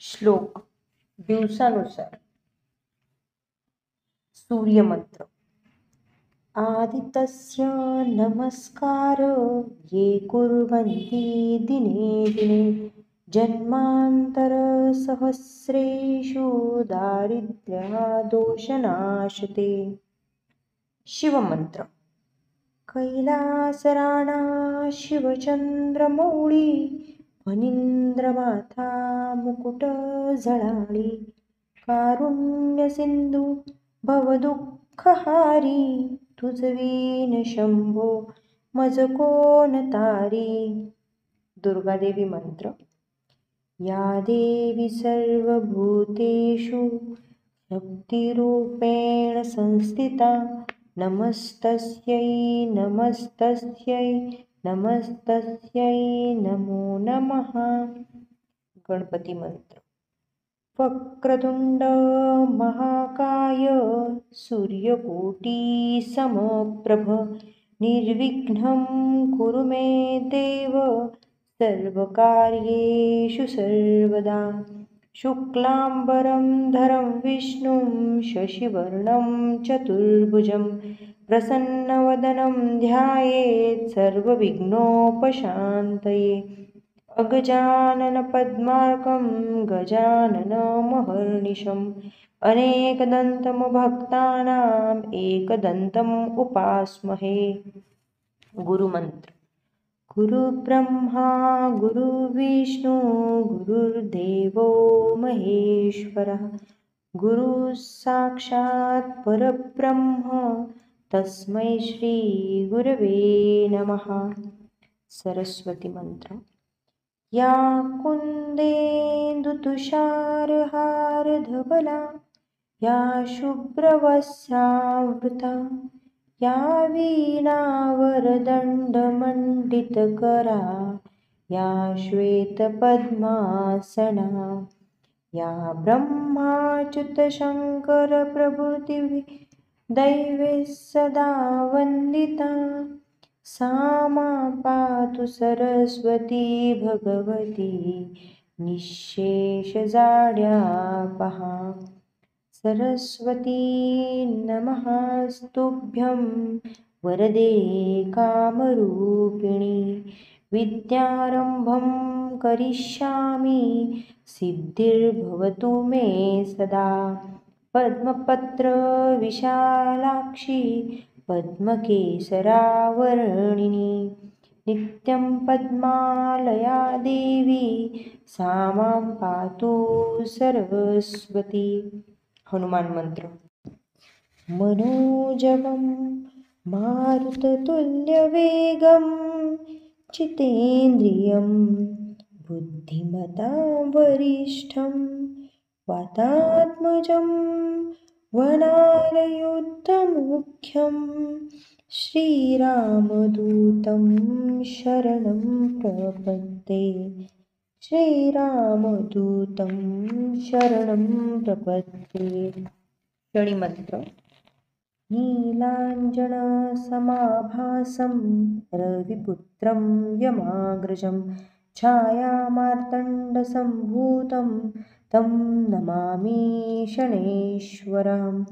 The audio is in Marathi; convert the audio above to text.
श्लोक दिवसानुसार सूर्यमंत्र. आदितस्य नमस्कार ये कुर्वन्ति दिने दिने जन्मांतर सहस्रेषु दारिद्र्यदोषनाशते. शिवमंत्र. कैलासराणा शिवचंद्रमौळी फणींद्रमाथा मुकुट झळाळी कारुण्य सिंधू भवदुःखहारी तुझवीन शंभो मज कोण तारी. दुर्गादेवी मंत्र. या देवी सर्वभूतेषु शक्तिरूपेण संस्थिता नमस्तस्यै नमस्तस्यै नमस्तस्यै नमो नमः. गणपती मंत्र. वक्रतुंड महाकाय सूर्यकोटी समप्रभ निर्विघ्नं कुरु मे देव सर्वकार्येषु सर्वदा. शुक्लांबरं धरं विष्णुं शशिवर्णं चतुर्भुजं प्रसन्नवदनं ध्यायेत् सर्वविघ्नोपशान्तये. अगजाननपद्मार्कं गजाननमहर्निशम् अनेकदन्तं भक्तानाम् एकदन्तम् उपास्महे. गुरुमंत्र. गुरुब्रह्मा गुरुविष्णु गुरुर्देवो महेश्वरः गुरुसाक्षात् परब्रह्म तस्मै श्री गुरवे नमः. सरस्वती मंत्र. या कुन्देन्दुतुषारहारधवला या शुभ्रवस्त्रावृता या वीणावरदण्डमण्डितकरा या श्वेतपद्मासना या ब्रह्माच्युतशङ्करप्रभृतिभिः दैवैः सदा वन्दिता सा मा पातु सरस्वती भगवती निःशेषजाड्यापहा. सरस्वती नमस्तुभ्यं वरदे कामरूपिणी विद्यारम्भं करिष्यामि सिद्धिर्भवतु मे सदा. पद्मपत्र विशालाक्षी पद्मकेसरावर्णिनी नित्यं पद्मालया देवी सा मां पातु सरस्वती. हनुमान मंत्र. मनोजवं मारुततुल्यवेगं जितेन्द्रियं बुद्धिमतां वरिष्ठं वातात्मजं वनारयुद्धमुख्यं श्रीरामदूतं शरणं प्रपद्ये. श्रीरामदूतं शरणं प्रपद्ये. शनिमंत्र. नीलाञ्जनसमाभासं रविपुत्रं यमाग्रजं छायामार्तण्डसम्भूतं तं नमामि शनैश्वरम्.